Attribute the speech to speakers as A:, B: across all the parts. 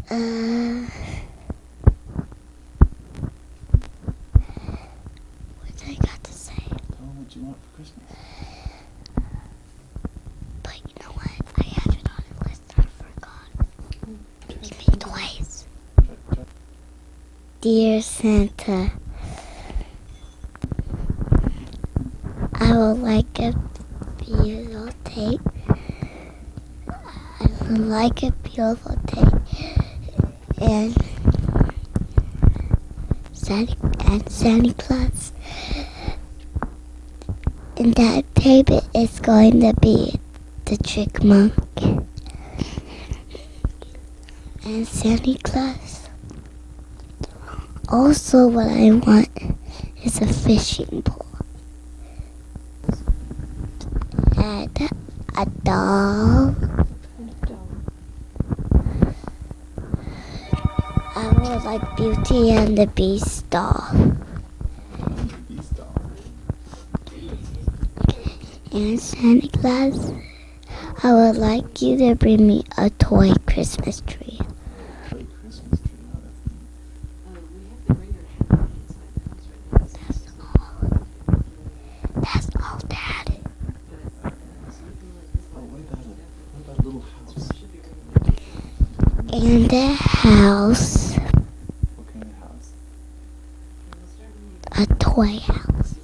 A: What I got to say?
B: Tell them what you want for Christmas.
A: But you know what? I had it on a list and I forgot. Give me toys. Dear Santa, I would like a beautiful tape. I would like a beautiful tape. And Santa Claus. And that tape is going to be the Chipmunk. And Santa Claus. Also what I want is a fishing pole. And a doll. I would like Beauty and the Beast doll. And Santa Claus, I would like you to bring me a toy Christmas tree. That's all, Dad. And the house.
B: What kind of house?
A: A toy house.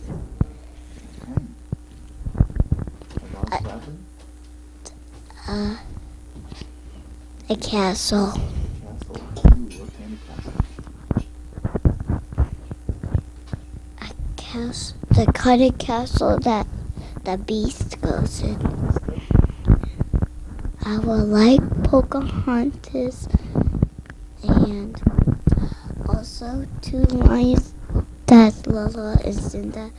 A: A castle. A castle. The kind of castle that the Beast goes in. I would like Pocahontas and also 2 lions that Lola and Cinda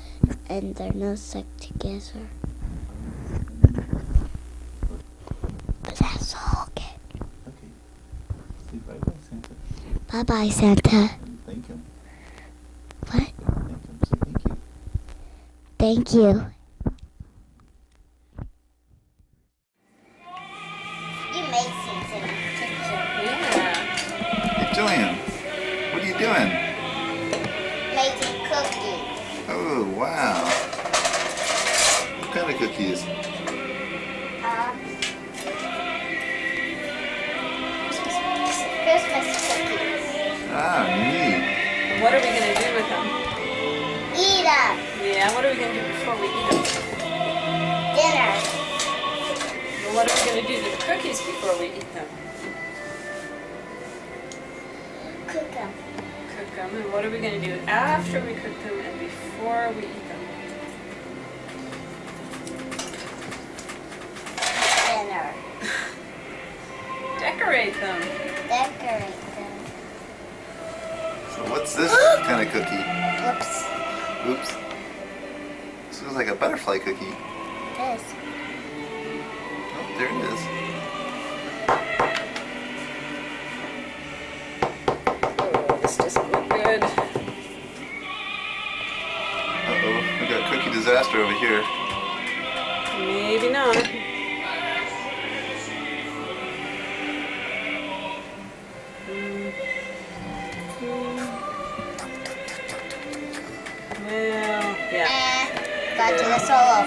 A: and they're not stuck together. But that's all, okay.
B: Okay. Say bye-bye, Santa.
A: Bye-bye, Santa.
B: Thank him.
A: What?
B: Thank him. Say thank you.
A: Thank you. You made things in a picture.
C: Yeah.
B: Hey, Jillian, what are you doing?
A: Making cookies.
B: Oh, wow. What kind of cookies?
A: Christmas cookies.
B: Ah, neat.
C: What are we going to do with them?
A: Eat them.
C: Yeah, what are we going to do before we eat them?
A: Dinner.
C: Well, what are we going to do to the cookies before we eat them?
A: Cook them.
C: Cook them. And what are we going to do after we cook them and before we eat them?
A: Dinner.
C: Decorate them.
A: Decorate them.
B: So what's this kind of cookie?
A: Whoops.
B: Oops. This looks like a butterfly cookie.
A: This.
B: Oh, there it is.
C: Oh, this doesn't look good.
B: Uh-oh, we got cookie disaster over here.
C: Maybe not. Well, yeah.
A: Got to the solo.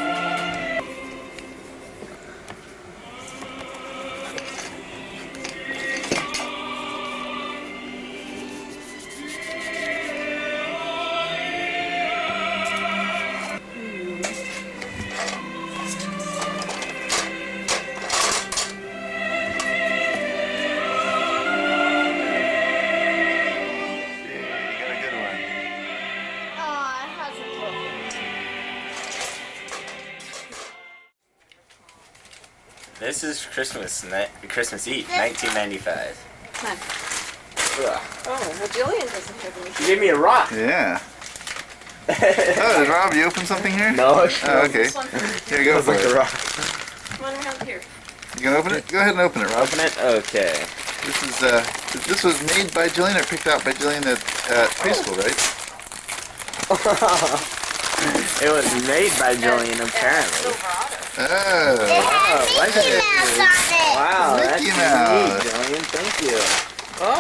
D: This is Christmas Eve, 1995.
C: Come on.
D: Ugh.
C: Oh, well, Jillian doesn't have any.
D: You gave me a rock.
B: Yeah. Oh, did Rob, you open something here?
D: No.
B: Oh, okay.
C: This one for
B: Here you go.
D: It's like
B: For
D: a
B: it.
D: rock.
C: Come on around here.
B: You gonna open it? Go ahead and open it, Rob.
D: Open it? Okay.
B: This was made by Jillian or picked out by Jillian at preschool, right?
D: It was made by Jillian, apparently.
B: Oh.
D: Oh,
A: Mickey Mouse on it.
D: Wow, that's
B: Mickey Mouse.
D: neat, Jillian. Thank you.
C: Oh,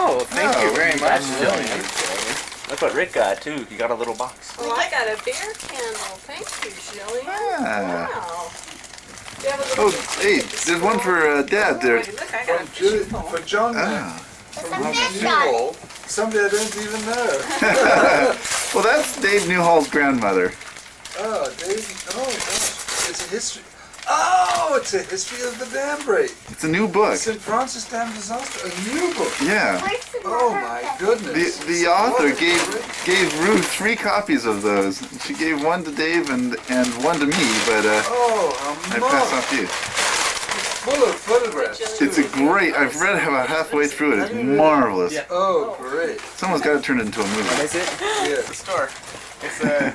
D: That's Jillian. Look what Rick got too. He got a little box.
C: Well, I got a bear candle. Thank you, Jillian.
B: Ah.
C: Wow. Do you have a little
B: Oh,
C: bit
B: hey,
C: to
B: there's one for Dad there.
C: Look, I got a fishing pole.
E: For John,
B: Ah.
E: from Newhall, somebody I don't even know.
B: Well, that's Dave Newhall's grandmother.
E: Oh, Daisy. Oh, gosh. It's a history. Oh, it's a history of the dam break.
B: It's a new book.
E: St. Francis Dam Disaster. A new book.
B: Yeah.
E: Oh, my goodness.
B: The author
E: What a great-
B: gave Ruth 3 copies of those. She gave one to Dave and one to me, but
E: Oh,
B: I passed off to you.
E: full of photographs.
B: It's a great. I've read about halfway through it. It's marvelous.
D: Yeah.
E: Oh, great.
B: Someone's got to turn it into a
D: What
B: movie.
D: is it?
E: Yes.
F: Store. It's a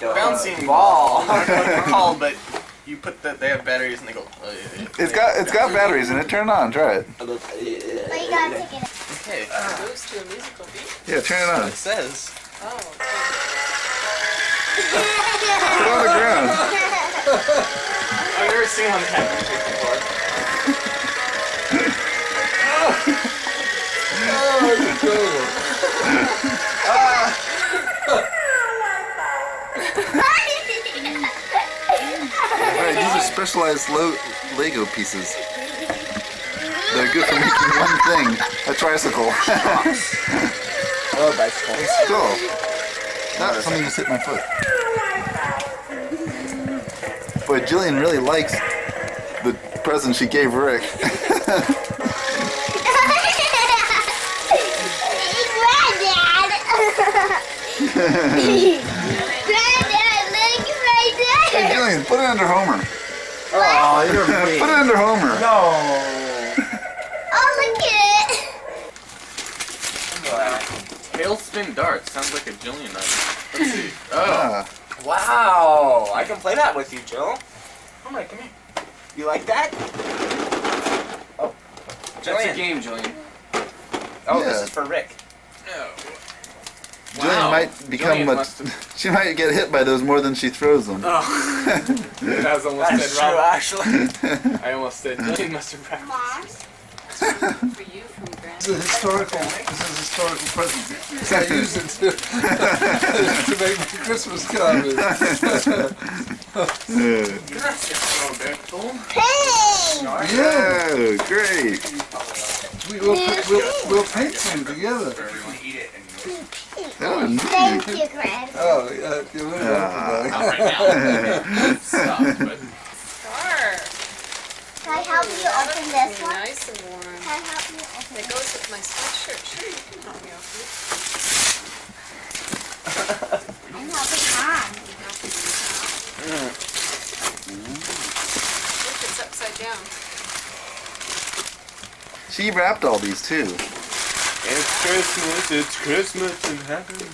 F: bouncing ball. I don't know what it's called, but you put they have batteries and they go.
B: It's got batteries in it. Turn it on. Try it.
A: But you gotta take it.
F: Okay.
C: It goes to a musical beat.
B: Yeah, turn it on.
F: It says.
C: Oh.
B: Put it on the ground.
F: I've never seen one that had music before.
E: Oh, it's incredible.
B: Alright, these are specialized Lego pieces. They're good for making one thing. A tricycle.
D: Oh, bicycles.
B: Cool. Ah, something just hit my foot. Boy, Jillian really likes the present she gave Rick.
A: Granddad, look right
B: Hey,
A: there.
B: Jillian, put it under Homer.
D: Oh, you're
B: Put
D: mean.
B: it under Homer.
D: No.
A: Oh, look at it.
F: Tailspin darts. Sounds like a Jillian item. Let's see. Oh.
B: Ah,
D: Wow. I can play that with you, Jill.
F: Oh my, come here.
D: You like that? Oh.
F: That's a
D: Jillian.
F: game, Jillian.
D: Oh, this
B: Yeah.
D: is for Rick.
F: No.
B: Jillian might become
F: Jillian
B: a.
F: must have-
B: She might get hit by those more than she throws them.
F: Oh. That was almost
D: That's
F: said
D: true,
F: wrong.
D: actually.
F: I almost said Jillian must have practiced.
C: For you from
E: It's a
C: Granddad.
E: historical. This is a historical present. I use it to make my Christmas card with.
F: Gracias, Roberto.
A: Hey.
B: Yeah, great.
E: We'll paint some together.
B: That was neat.
A: Thank you, Grandad.
E: Oh, you're very welcome,
F: Not
E: darling.
F: right now. Stop, but
C: Scarf.
A: Can I help you open
C: Be
A: this one?
C: nice and warm.
A: Can I help you open
C: It goes with my sweatshirt. Sure, you can help me open it.
A: I'm helping Mom.
C: Look, it's upside down.
B: She wrapped all these too.
F: it's Christmas and happy.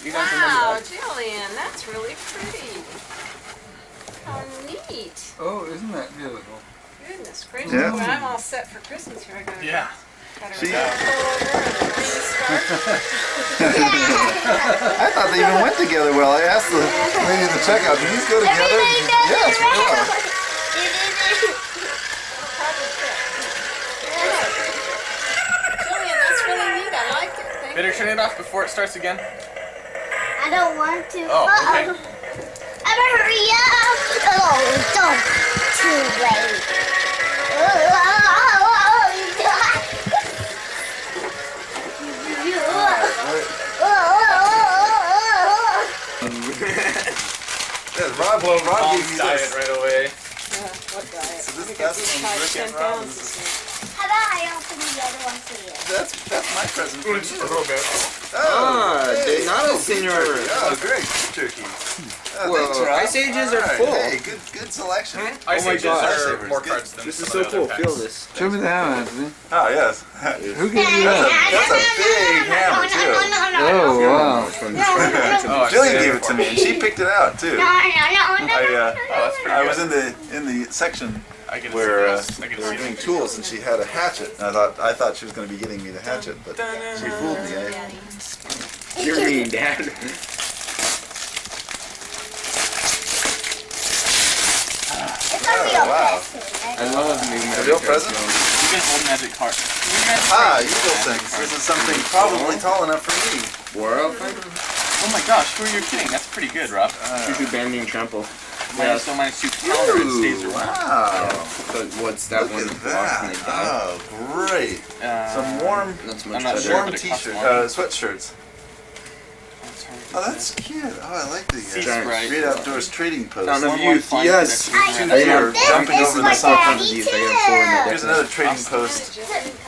F: You guys
C: Wow,
F: remember
C: Jillian, that's really pretty. How neat.
E: Oh, isn't that beautiful?
C: Goodness gracious.
B: Yeah.
C: When I'm all set for Christmas here, I gotta
F: that? Yeah.
C: gotta
B: She-
C: pull over and bring the scarf.
B: I thought they even went together well. I asked the lady at the checkout, do these go together?
A: Everything
B: She said,
A: goes
B: yes, we
A: around.
B: are.
C: Probably fit. Jillian, that's really neat. I like it. Thank
F: Better
C: you.
F: turn it off before it starts again.
A: I don't want to.
F: Oh, okay.
A: Hurry up. Oh, don't. Too late.
B: Yeah, Rob gave
F: Mom's
B: me
F: diet
B: this.
F: right away.
C: What diet?
B: So this-
C: I think
B: that's
C: I just
B: from
C: tried
B: Rick
C: 10
B: and Robin.
C: pounds this week.
A: How about I open the other one for you?
B: That's my present for you.
F: Roberto.
B: Hey,
D: not
B: cool,
D: open
B: beef
D: your-
B: jerky. Oh, great, beef jerky.
D: Whoa,
B: thanks, Rob.
D: Ice Ages are
B: All right,
D: full.
B: Hey, good selection.
F: Ice
D: my
F: Ages
D: God.
F: are
B: Lifesavers,
F: more
B: good.
F: cards than
D: This is
F: some
D: so
F: of the
D: cool.
F: other
D: Feel
F: packs.
D: this.
E: Show me the hammer, Anthony.
B: Oh, yes.
E: Who gave you that?
B: That's a big hammer, too.
E: Oh, wow.
F: Oh,
B: Jillian gave it to me, and she picked it out, too.
F: that's pretty
B: I
F: good.
B: was in the section
F: I get to
B: where
F: see this. I get
B: they
F: to
B: were
F: see
B: doing
F: this.
B: tools, and she had a hatchet. And I thought she was going to be getting me the hatchet, but she fooled me.
D: You're mean, Dad.
A: It's a real
B: wow.
A: present.
F: I love new
B: I
F: memories.
B: real present?
F: You can hold magic card.
B: Evil things. This is something probably tall enough for me.
D: World?
F: Oh my gosh, who are you kidding? That's pretty good, Rob.
D: Choo-choo banding trample.
F: Minus no minus 2 counter, it stays around.
B: Wow.
D: But what's that
B: Look
D: one
B: at
D: block when
B: that.
D: they die?
B: Oh, great. Some warm,
D: That's
F: I'm
D: much
F: not
D: better.
F: sure,
B: warm
F: but it costs
B: t-shirts,
F: more.
B: sweatshirts. Oh, that's cute. Oh, I like the
F: Sea
D: Giant
F: Sprite.
B: Great Outdoors Trading Post.
D: Sound of
F: One
D: youth,
F: fine
D: yes.
F: connection.
B: Two here,
A: This
B: jumping
A: is
B: over
A: for
B: the soft
A: Daddy
B: underneath. Here's
A: too.
B: another trading post.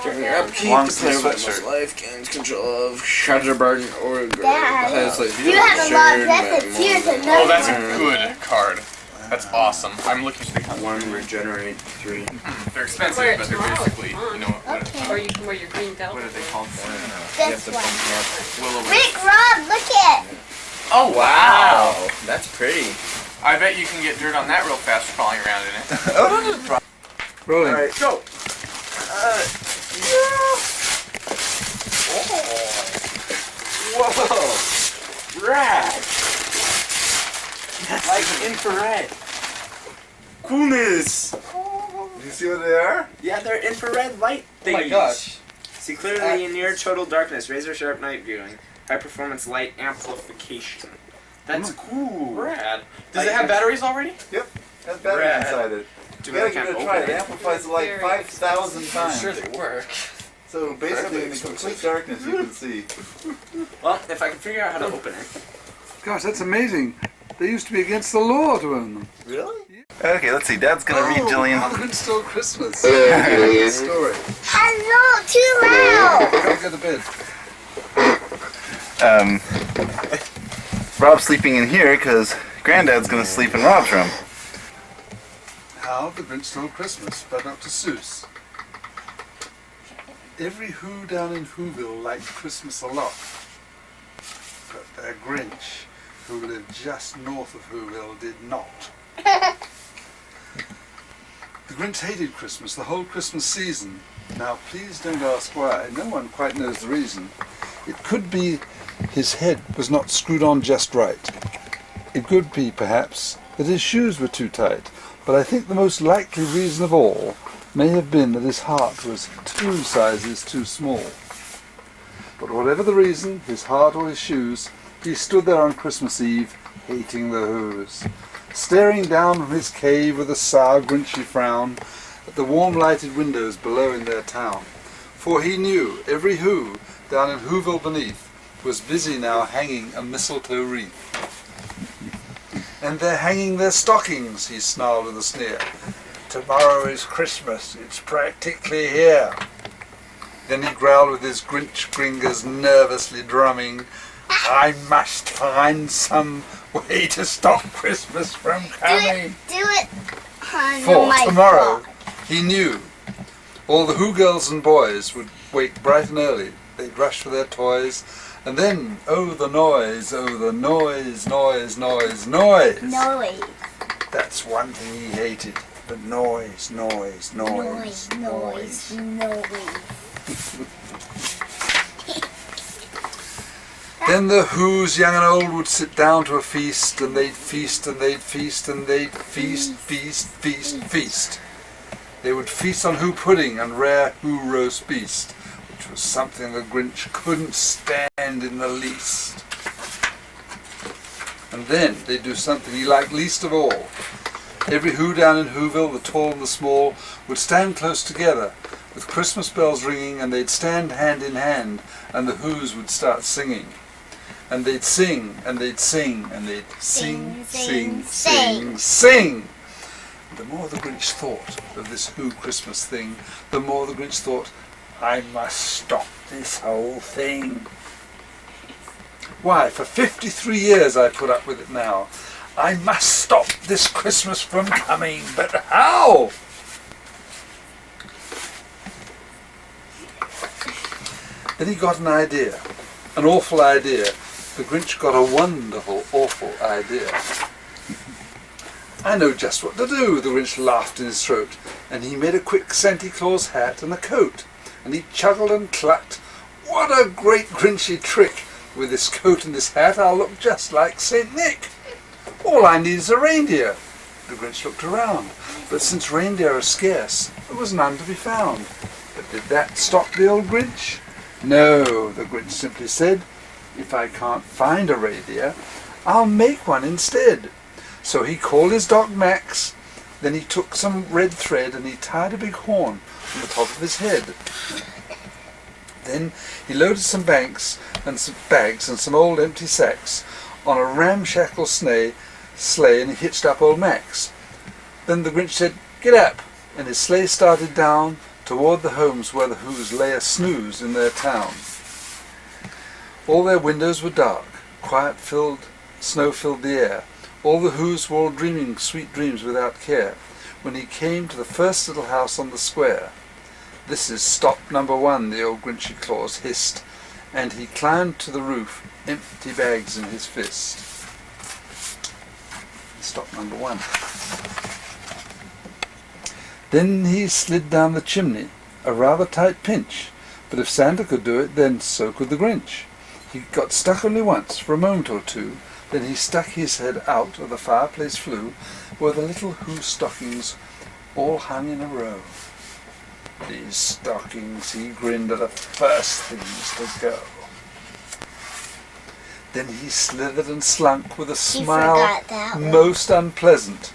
D: During your upkeep,
B: Long
D: the
B: sleeve
D: player with the
B: sweatshirt.
D: most life gains control of Shatter Burden or
A: Dad,
B: You
A: have a lot of presents. Here's another
F: Oh, that's
A: one.
F: a good card. That's awesome. I'm looking for the card.
D: one regenerate 3.
F: They're expensive,
C: Wear it
F: but they're
C: tomorrow.
F: basically, you know, what
C: Or you can wear your green belt.
F: are they called?
A: This one.
F: Will-o-wisp.
A: Rick, Rob, look it.
F: Oh, wow.
D: That's pretty.
F: I bet you can get dirt on that real fast crawling around in it.
E: Rolling.
D: Alright, go. Whoa. Rad. That's like infrared. Coolness.
B: Do you see what they are?
D: Yeah, they're infrared light
F: Oh
D: things.
F: my gosh.
D: See clearly in near total darkness. Razor sharp night viewing. High performance light amplification. That's cool.
F: Rad. Does it have batteries already?
B: Yep. Has battery
D: Rad.
B: inside it.
D: Do
B: You gotta
D: I
B: give
D: can't
B: it a try.
D: open
B: It
D: it?
B: amplifies it like
C: Very
B: 5,000 times.
F: Sure they work.
B: So basically, in the complete darkness, you can see.
D: Well, if I can figure out how to open it.
E: Gosh, that's amazing. They used to be against the law to own them.
B: Really? Okay, let's see. Dad's gonna read Jillian.
E: How the Grinch Stole Christmas. Story.
A: Hello, too loud.
E: Gotta go to bed.
B: Rob's sleeping in here because Granddad's gonna sleep in Rob's room.
E: How the Grinch Stole Christmas by Dr. Seuss. Every Who down in Whoville liked Christmas a lot. But their Grinch, who lived just north of Whoville, did not. The Grinch hated Christmas the whole Christmas season. Now please don't ask why. No one quite knows the reason. It could be his head was not screwed on just right. It could be, perhaps, that his shoes were too tight. But I think the most likely reason of all may have been that his heart was 2 sizes too small. But whatever the reason, his heart or his shoes, he stood there on Christmas Eve, hating the Whos, staring down from his cave with a sour, grinchy frown at the warm lighted windows below in their town. For he knew every Who down in Whoville beneath was busy now hanging a mistletoe wreath. And they're hanging their stockings, he snarled with a sneer. Tomorrow is Christmas, it's practically here. Then he growled with his Grinch fingers nervously drumming, I must find some way to stop Christmas from coming.
A: Do it on
E: For
A: my
E: tomorrow,
A: phone.
E: he knew, all the Who girls and boys would wake bright and early. They'd rush for their toys, and then, oh the noise, noise, noise, noise, noise.
A: Noise,
E: That's one thing he hated. The noise, noise, noise,
A: noise, noise, noise.
E: Then the Who's young and old would sit down to a feast, and they'd feast, and they'd feast, and they'd feast, feast, feast, feast. They would feast on Who pudding and rare Who roast beast, which was something the Grinch couldn't stand in the least. And then they'd do something he liked least of all. Every Who down in Whoville, the tall and the small, would stand close together, with Christmas bells ringing, and they'd stand hand in hand, and the Who's would start singing. And they'd sing, and they'd sing, and they'd sing, sing, sing, sing. The more the Grinch thought of this Who Christmas thing, the more the Grinch thought, I must stop this whole thing. Why, for 53 years I put up with it now. I must stop this Christmas from coming, but how? Then he got an idea, an awful idea. The Grinch got a wonderful, awful idea. I know just what to do, the Grinch laughed in his throat, and he made a quick Santa Claus hat and a coat, and he chuckled and clucked, what a great Grinchy trick! With this coat and this hat I'll look just like Saint Nick. All I need is a reindeer. The Grinch looked around, but since reindeer are scarce, there was none to be found. But did that stop the old Grinch? No, the Grinch simply said, if I can't find a reindeer, I'll make one instead. So he called his dog Max, then he took some red thread and he tied a big horn on the top of his head. Then he loaded some bags and some old empty sacks on a ramshackle sleigh and he hitched up old Max. Then the Grinch said, "Get up," and his sleigh started down toward the homes where the Who's lay a snooze in their town. All their windows were dark, snow filled the air. All the Who's were all dreaming sweet dreams without care, when he came to the first little house on the square. "This is stop number 1, the old Grinchy Claus hissed, and he climbed to the roof, empty bags in his fist. Stop number 1. Then he slid down the chimney, a rather tight pinch, but if Santa could do it, then so could the Grinch. He got stuck only once, for a moment or two, then he stuck his head out of the fireplace flue, where the little Who stockings all hung in a row. These stockings, he grinned, are the first things to go. Then he slithered and slunk with a smile
A: forgot that one.
E: most unpleasant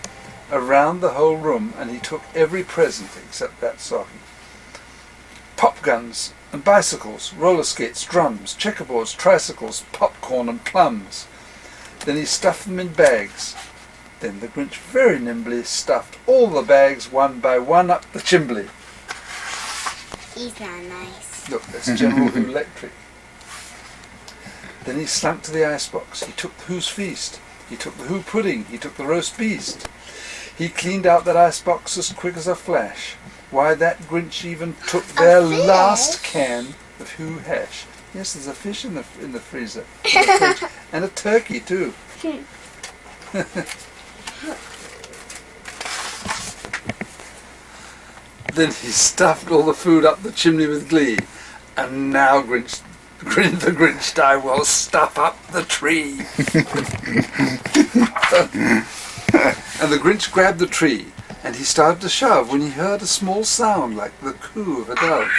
E: around the whole room, and he took every present except that stocking. Pop guns and bicycles, roller skates, drums, checkerboards, tricycles, popcorn and plums. Then he stuffed them in bags. Then the Grinch very nimbly stuffed all the bags one by one up the chimbley.
A: He's not nice.
E: Look, that's General Who Electric. Then he slunk to the icebox. He took the Who's feast. He took the Who pudding. He took the roast beast. He cleaned out that icebox as quick as a flash. Why, that Grinch even took their last can of Who hash. Yes, there's a fish in the freezer, in the fridge, and a turkey too. Then he stuffed all the food up the chimney with glee. And now, grinned the Grinch, I will stuff up the tree. And the Grinch grabbed the tree, and he started to shove when he heard a small sound like the coo of a dove.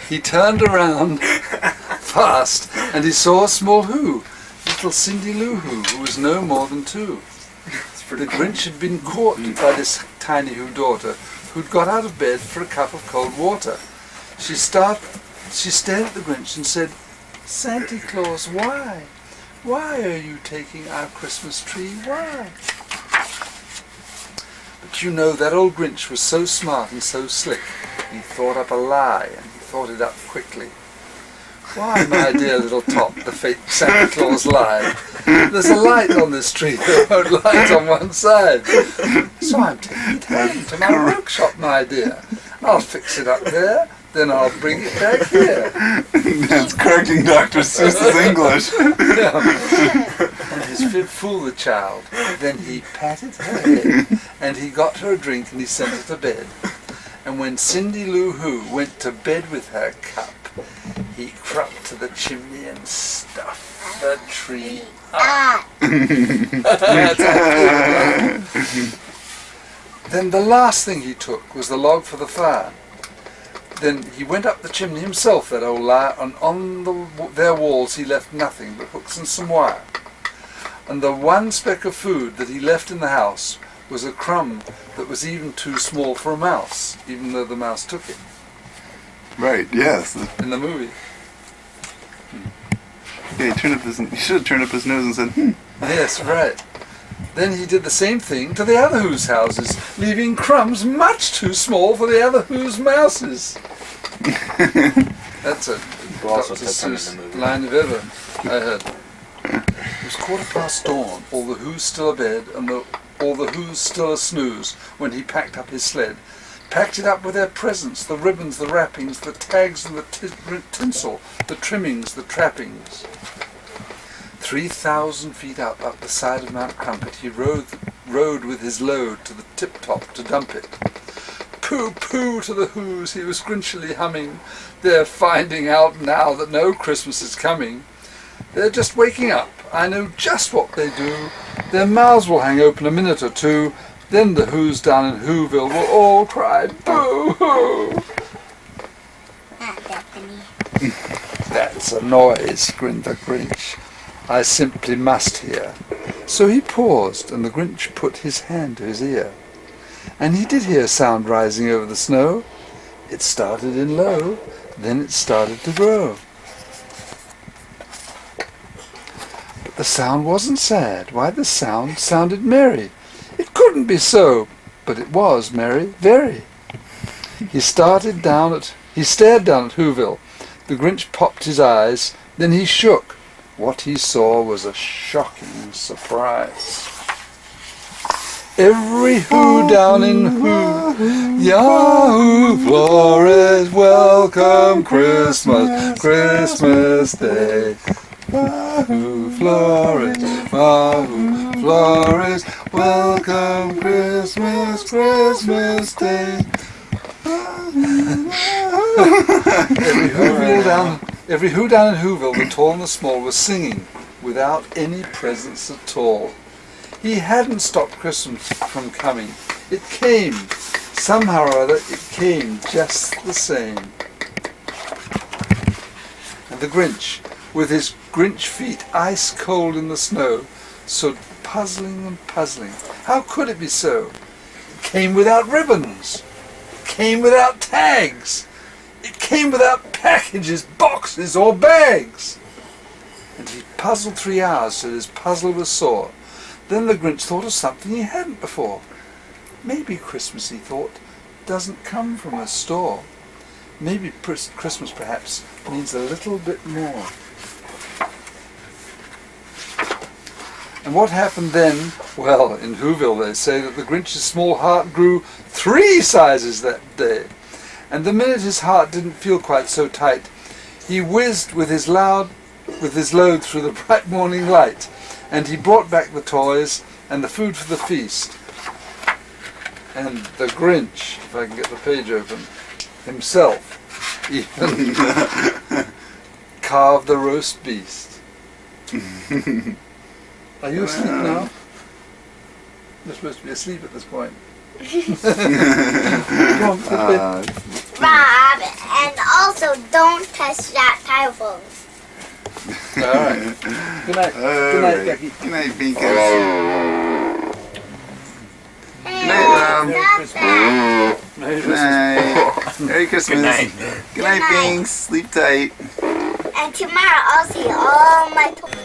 E: He turned around fast, and he saw a small Who, little Cindy Lou Who was no more than 2. The Grinch had been caught by this tiny Who daughter, who'd got out of bed for a cup of cold water. She stared at the Grinch and said, "Santa Claus, why? Why are you taking our Christmas tree? Why?" But you know, that old Grinch was so smart and so slick. He thought up a lie, and he thought it up quickly. "Why, my dear little tot," the fake Santa Claus lied, "there's a light on this tree that won't light on one side. So I'm taking it home to my workshop, my dear. I'll fix it up there, then I'll bring it back here."
B: That's correcting Dr. Seuss's English.
E: And his fib fooled the child. Then he patted her head, and he got her a drink, and he sent her to bed. And when Cindy Lou Who went to bed with her cup, he crept to the chimney and stuffed the tree up. Then the last thing he took was the log for the fire. Then he went up the chimney himself, that old liar, and on their walls he left nothing but hooks and some wire. And the one speck of food that he left in the house was a crumb that was even too small for a mouse, even though the mouse took it.
B: Right, yes.
E: In the movie.
B: Yeah, he should have turned up his nose and said,
E: Yes, right. Then he did the same thing to the other Who's houses, leaving crumbs much too small for the other Who's mouses. That's a
D: also
E: Dr.
D: put them in the
E: Seuss
D: movie.
E: line of ever I heard. It was 15:15 dawn, all the Who's still abed, and all the Who's still a snooze, when he packed up his sled. Packed it up with their presents, the ribbons, the wrappings, the tags and the tinsel, the trimmings, the trappings. 3,000 feet up the side of Mount Crumpet, he rode with his load to the tip-top to dump it. Pooh, pooh to the Who's, he was grinchily humming. They're finding out now that no Christmas is coming. They're just waking up, I know just what they do. Their mouths will hang open a minute or two, Then the Who's down in Whoville will all cry boo-hoo.
A: Not Bethany.
E: That's a noise, grinned the Grinch. I simply must hear. So he paused, and the Grinch put his hand to his ear. And he did hear a sound rising over the snow. It started in low, then it started to grow. But the sound wasn't sad. Why, the sound sounded merry. It couldn't be so, but it was merry, very. He stared down at Whoville. The Grinch popped his eyes, then he shook. What he saw was a shocking surprise. Every Who down in Who, Yahoo, Flores, welcome Christmas, Christmas Day. Wahoo, Flores, Wahoo, Flores, welcome Christmas, Christmas Day. Every Who down in Whoville, the tall and the small, was singing without any presents at all. He hadn't stopped Christmas from coming. It came. Somehow or other, it came just the same. And the Grinch, with his Grinch feet ice cold in the snow, stood puzzling and puzzling. How could it be so? It came without ribbons. It came without tags. It came without packages, boxes, or bags. And he puzzled 3 hours till his puzzle was sore. Then the Grinch thought of something he hadn't before. Maybe Christmas, he thought, doesn't come from a store. Maybe Christmas, perhaps, means a little bit more. And what happened then? Well, in Whoville they say that the Grinch's small heart grew 3 sizes that day. And the minute his heart didn't feel quite so tight, he whizzed with his load through the bright morning light. And he brought back the toys and the food for the feast. And the Grinch, if I can get the page open, himself even carved the roast beast. Are you asleep now? You're supposed to be asleep at this point. Come on, to bed.
A: Rob, and also don't touch that telephone.
E: Alright. Good night. Good night, Becky.
B: Good night, Binkus. Good night, Rob.
E: Merry
B: Good night. Merry Christmas.
D: Good night.
B: Good night, Binks. Sleep tight.
A: And tomorrow I'll see all my toys.